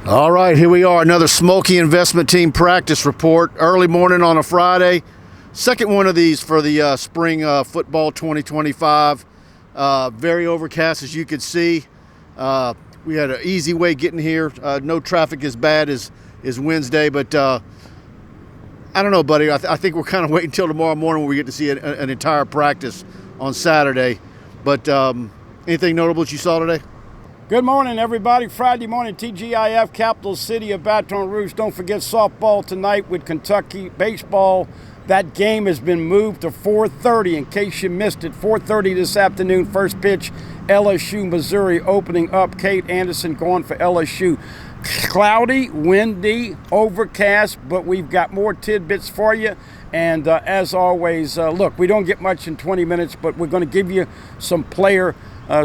All right, here we are, another Schmolke investment team practice report. Early morning on a Friday. Second one of these for the spring football 2025. Very overcast, as you could see. We had an easy way getting here. No traffic as bad as Wednesday, but I don't know, buddy. I think we're kind of waiting until tomorrow morning when we get to see an entire practice on Saturday. But anything notable that you saw today? Good morning, everybody. Friday morning, TGIF, capital city of Baton Rouge. Don't forget softball tonight with Kentucky. Baseball, that game has been moved to 4:30 in case you missed it. 4:30 this afternoon, first pitch, LSU, Missouri opening up. Kate Anderson going for LSU. Cloudy, windy, overcast, but we've got more tidbits for you. And as always, look, we don't get much in 20 minutes, but we're going to give you some player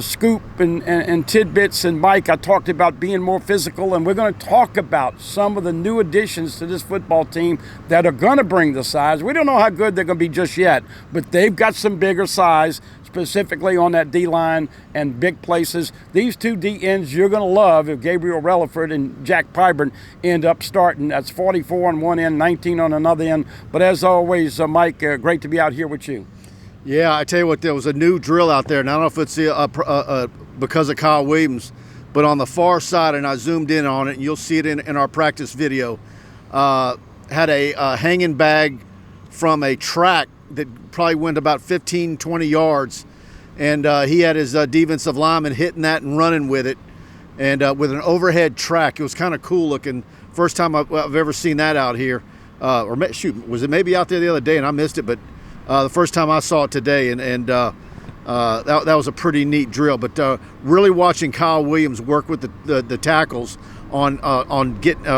scoop and tidbits. And Mike, I talked about being more physical, and we're going to talk about some of the new additions to this football team that are going to bring the size. We don't know how good they're going to be just yet, but they've got some bigger size, specifically on that D-line and big places. These two D-ends you're going to love if Gabriel Relaford and Jack Pyburn end up starting. That's 44 on one end, 19 on another end. But as always, Mike, great to be out here with you. Yeah, I tell you what, there was a new drill out there, and I don't know if it's because of Kyle Williams, but on the far side, and I zoomed in on it, and you'll see it in our practice video, had a hanging bag from a track that probably went about 15, 20 yards, and he had his defensive lineman hitting that and running with it, and with an overhead track. It was kind of cool looking. First time I've ever seen that out here. Was it maybe out there the other day and I missed it, but the first time I saw it today, and that was a pretty neat drill. But really watching Kyle Williams work with the tackles on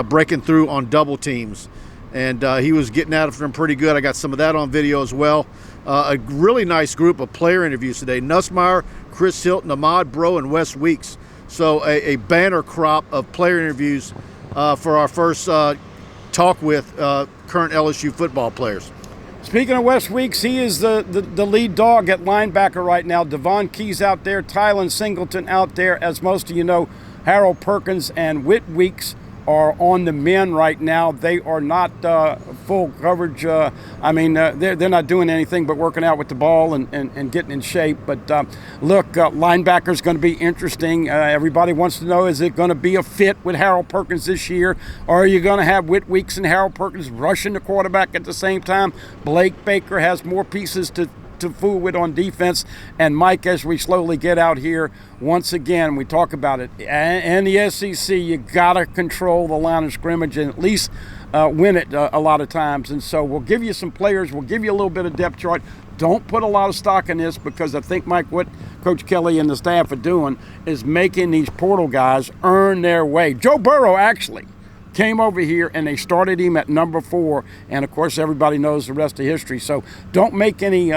breaking through on double teams, and he was getting at it from pretty good. I got some of that on video as well. A really nice group of player interviews today. Nussmeier, Chris Hilton, Ahmad Bro, and Wes Weeks. So a banner crop of player interviews for our first talk with current LSU football players. Speaking of Wes Weeks, he is the lead dog at linebacker right now. Devon Key's out there, Tylen Singleton out there. As most of you know, Harold Perkins and Whit Weeks are on the men right now. They are not full coverage. They're not doing anything but working out with the ball and getting in shape. But look, linebacker's going to be interesting. Everybody wants to know, is it going to be a fit with Harold Perkins this year? Or are you going to have Whit Weeks and Harold Perkins rushing the quarterback at the same time? Blake Baker has more pieces to fool with on defense. And Mike, as we slowly get out here, once again, we talk about it. And the SEC, you got to control the line of scrimmage and at least win it a lot of times. And so we'll give you some players. We'll give you a little bit of depth chart. Don't put a lot of stock in this, because I think, Mike, what Coach Kelly and the staff are doing is making these portal guys earn their way. Joe Burrow actually came over here and they started him at number 4, and of course everybody knows the rest of history. So don't make any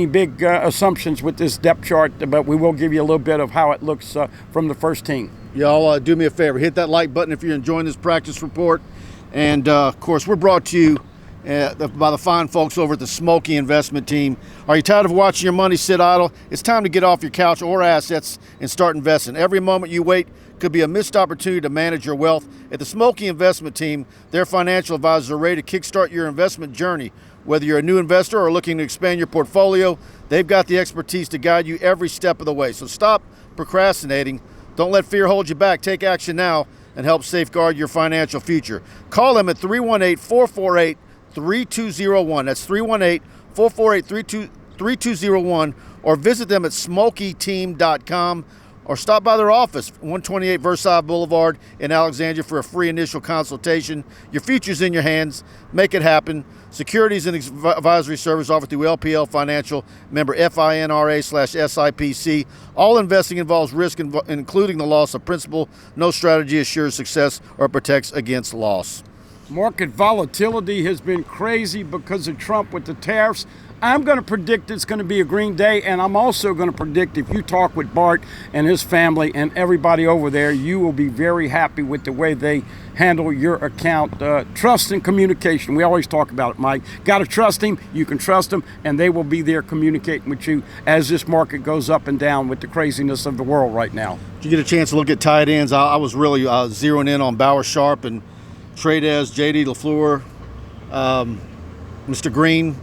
big assumptions with this depth chart, but we will give you a little bit of how it looks from the first team. Y'all do me a favor, hit that like button if you're enjoying this practice report, and of course we're brought to you by the fine folks over at the Schmolke investment team. Are you tired of watching your money sit idle? It's time to get off your couch or assets and start investing. Every moment you wait could be a missed opportunity to manage your wealth. At the Schmolke investment team, their financial advisors are ready to kickstart your investment journey. Whether you're a new investor or looking to expand your portfolio, they've got the expertise to guide you every step of the way. So stop procrastinating. Don't let fear hold you back. Take action now and help safeguard your financial future. Call them at 318-448-3201. That's 318-448-3201, or visit them at schmolketeam.com, or stop by their office, 128 Versailles Boulevard in Alexandria, for a free initial consultation. Your future's in your hands. Make it happen. Securities and advisory service offered through LPL Financial, member FINRA/SIPC. All investing involves risk, including the loss of principal. No strategy assures success or protects against loss. Market volatility has been crazy because of Trump with the tariffs. I'm going to predict it's going to be a green day, and I'm also going to predict if you talk with Bart and his family and everybody over there, you will be very happy with the way they handle your account. Trust and communication. We always talk about it, Mike. Got to trust him. You can trust him, and they will be there communicating with you as this market goes up and down with the craziness of the world right now. Did you get a chance to look at tight ends? I was really zeroing in on Bauer Sharp and Tradez, J.D. LaFleur, Mr. Green.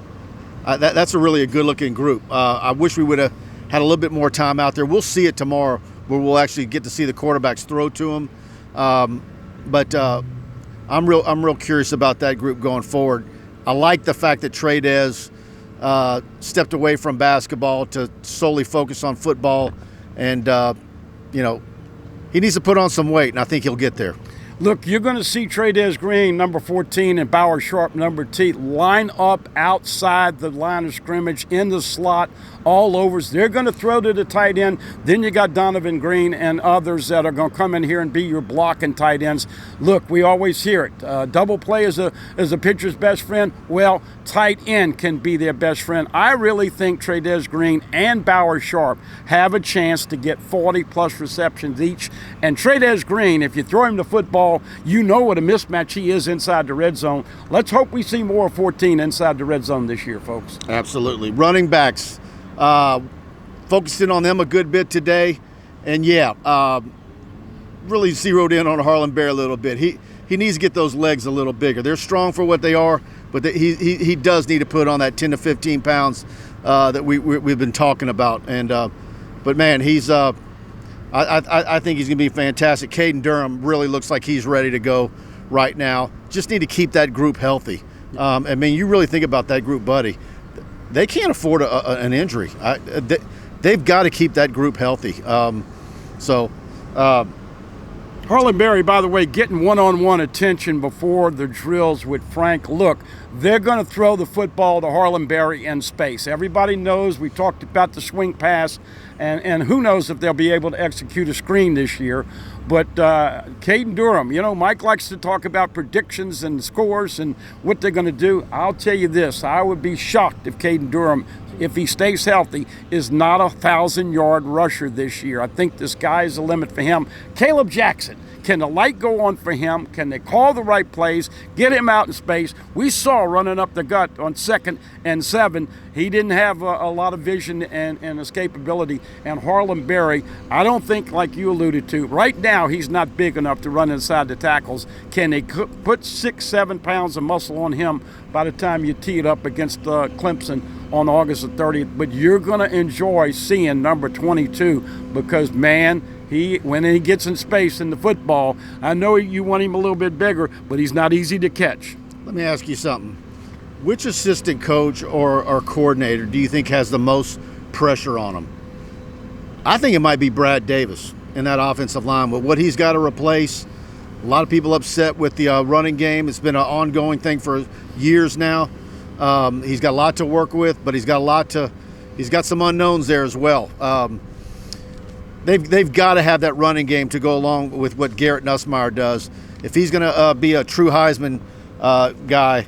That's a good-looking group. I wish we would have had a little bit more time out there. We'll see it tomorrow where we'll actually get to see the quarterbacks throw to them. But I'm real curious about that group going forward. I like the fact that Tradez stepped away from basketball to solely focus on football. And, he needs to put on some weight, and I think he'll get there. Look, you're going to see Tradez Green, number 14, and Bauer Sharp, number 10, line up outside the line of scrimmage in the slot, all overs. They're going to throw to the tight end. Then you got Donovan Green and others that are going to come in here and be your blocking tight ends. Look, we always hear it. Double play is a pitcher's best friend. Well, tight end can be their best friend. I really think Tradez Green and Bauer Sharp have a chance to get 40-plus receptions each. And Tradez Green, if you throw him the football, you know what a mismatch he is inside the red zone. Let's hope we see more of 14 inside the red zone this year, folks. Absolutely. Running backs, focusing on them a good bit today. And, really zeroed in on Harlan Bear a little bit. He needs to get those legs a little bigger. They're strong for what they are, but he does need to put on that 10 to 15 pounds that we've been talking about. And but, man, he's I think he's going to be fantastic. Caden Durham really looks like he's ready to go right now. Just need to keep that group healthy. You really think about that group, Buddy. They can't afford an injury. They've got to keep that group healthy. Harlan Berry, by the way, getting one-on-one attention before the drills with Frank. Look, they're going to throw the football to Harlan Berry in space. Everybody knows we talked about the swing pass, and who knows if they'll be able to execute a screen this year. But Caden Durham, Mike likes to talk about predictions and scores and what they're going to do. I'll tell you this, I would be shocked if Caden Durham, if he stays healthy, is not a 1,000-yard rusher this year. I think the sky's the limit for him. Caleb Jackson, can the light go on for him? Can they call the right plays, get him out in space? We saw running up the gut on 2nd and 7. He didn't have a lot of vision and escapability. And Harlan Berry, I don't think, like you alluded to, right now he's not big enough to run inside the tackles. Can they put 6-7 pounds of muscle on him by the time you tee it up against Clemson on August the 30th? But you're going to enjoy seeing number 22 because, man, when he gets in space in the football, I know you want him a little bit bigger, but he's not easy to catch. Let me ask you something. Which assistant coach or coordinator do you think has the most pressure on him? I think it might be Brad Davis in that offensive line. But what he's got to replace, a lot of people upset with the running game. It's been an ongoing thing for years now. He's got a lot to work with, but he's got some unknowns there as well. They've got to have that running game to go along with what Garrett Nussmeier does. If he's going to be a true Heisman guy,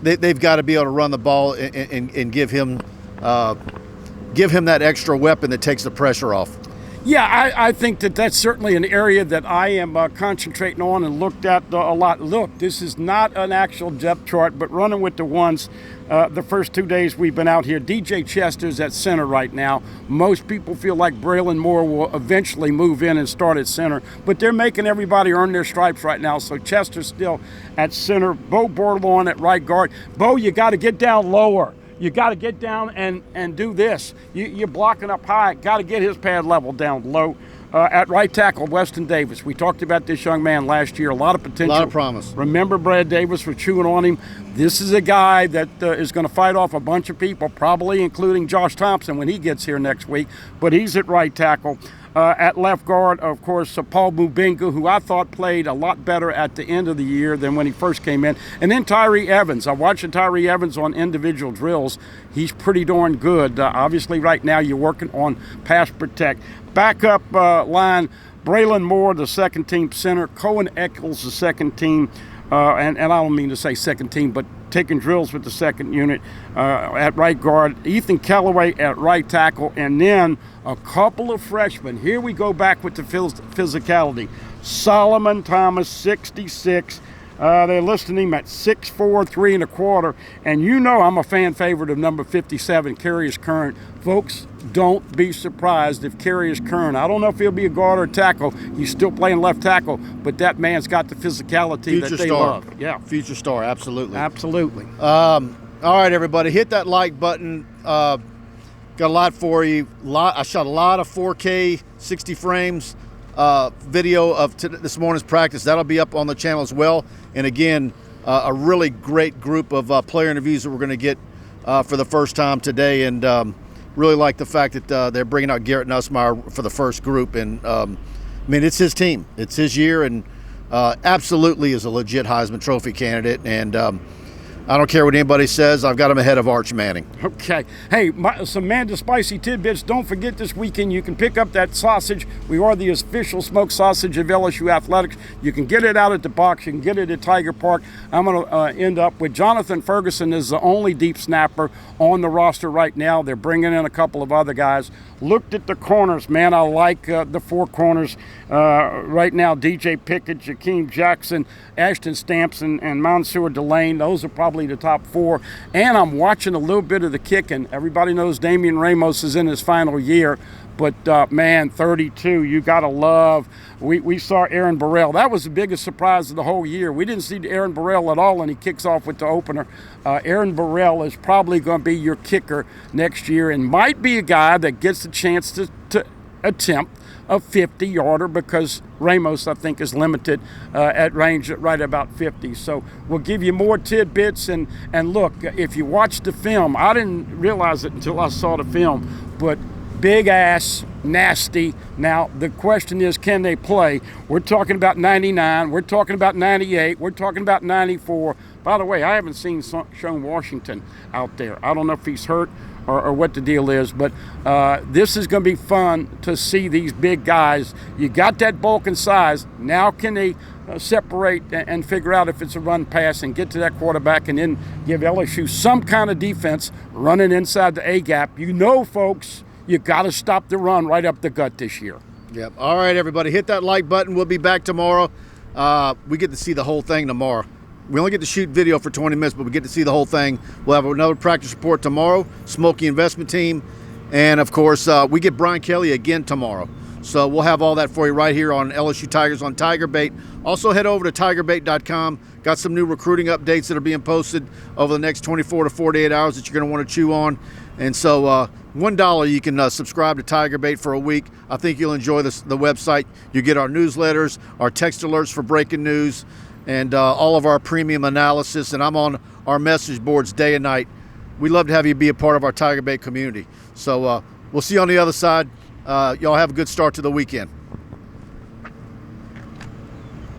they've got to be able to run the ball and give him that extra weapon that takes the pressure off. Yeah, I think that's certainly an area that I am concentrating on and looked at a lot. Look, this is not an actual depth chart, but running with the ones the first 2 days we've been out here. DJ Chester's at center right now. Most people feel like Braylon Moore will eventually move in and start at center, but they're making everybody earn their stripes right now, so Chester's still at center. Bo Bordelon at right guard. Bo, you got to get down lower. You got to get down and do this. You're blocking up high. Got to get his pad level down low. At right tackle, Weston Davis. We talked about this young man last year. A lot of potential. A lot of promise. Remember Brad Davis for chewing on him. This is a guy that is going to fight off a bunch of people, probably including Josh Thompson when he gets here next week. But he's at right tackle. At left guard, of course, Paul Mubinga, who I thought played a lot better at the end of the year than when he first came in. And then Tyree Evans. I'm watching Tyree Evans on individual drills. He's pretty darn good. Obviously, right now you're working on pass protect. Backup line, Braylon Moore, the second-team center. Cohen Eccles, the second-team and I don't mean to say second team, but taking drills with the second unit at right guard, Ethan Kellaway at right tackle, and then a couple of freshmen. Here we go back with the physicality. Solomon Thomas, 66. They're listing him at 6'4", 3 1/4. And you know I'm a fan favorite of number 57, Carius Curran. Folks, don't be surprised if Carius Curran, I don't know if he'll be a guard or a tackle. He's still playing left tackle, but that man's got the physicality Future that they star. love. Yeah, Future star, absolutely. absolutely. All right, everybody, hit that like button. Got a lot for you. I shot a lot of 4K 60 frames video of this morning's practice. That'll be up on the channel as well. And again, a really great group of player interviews that we're going to get for the first time today. And really like the fact that they're bringing out Garrett Nussmeier for the first group. And I mean, it's his team, it's his year, and absolutely is a legit Heisman Trophy candidate. And I don't care what anybody says. I've got him ahead of Arch Manning. Okay. Hey, some Manda Spicy tidbits. Don't forget this weekend you can pick up that sausage. We are the official smoked sausage of LSU Athletics. You can get it out at the box. You can get it at Tiger Park. I'm going to end up with Jonathan Ferguson is the only deep snapper on the roster right now. They're bringing in a couple of other guys. Looked at the corners, man. I like the four corners right now. DJ Pickett, Jakeem Jackson, Ashton Stamps, and Mansour Delane. Those are probably the top four. And I'm watching a little bit of the kicking. Everybody knows Damian Ramos is in his final year. But, man, 32, you got to love. We saw Aaron Burrell. That was the biggest surprise of the whole year. We didn't see Aaron Burrell at all, and he kicks off with the opener. Aaron Burrell is probably going to be your kicker next year and might be a guy that gets the chance to attempt a 50-yarder because Ramos, I think, is limited at range at right about 50. So we'll give you more tidbits. And look, if you watch the film, I didn't realize it until I saw the film, but big ass, nasty. Now, the question is, can they play? We're talking about 99. We're talking about 98. We're talking about 94. By the way, I haven't seen Sean Washington out there. I don't know if he's hurt or what the deal is, but this is going to be fun to see these big guys. You got that bulk and size. Now can they separate and figure out if it's a run pass and get to that quarterback and then give LSU some kind of defense running inside the A-gap? You know, folks, you got to stop the run right up the gut this year. Yep. All right, everybody, hit that like button. We'll be back tomorrow. We get to see the whole thing tomorrow. We only get to shoot video for 20 minutes, but we get to see the whole thing. We'll have another practice report tomorrow, Schmolke investment team. And, of course, we get Brian Kelly again tomorrow. So we'll have all that for you right here on LSU Tigers on TigerBait. Also, head over to TigerBait.com. Got some new recruiting updates that are being posted over the next 24 to 48 hours that you're going to want to chew on. And so $1 you can subscribe to TigerBait for a week. I think you'll enjoy the website. You get our newsletters, our text alerts for breaking news, and all of our premium analysis. And I'm on our message boards day and night. We'd love to have you be a part of our TigerBait community. So we'll see you on the other side. Y'all have a good start to the weekend.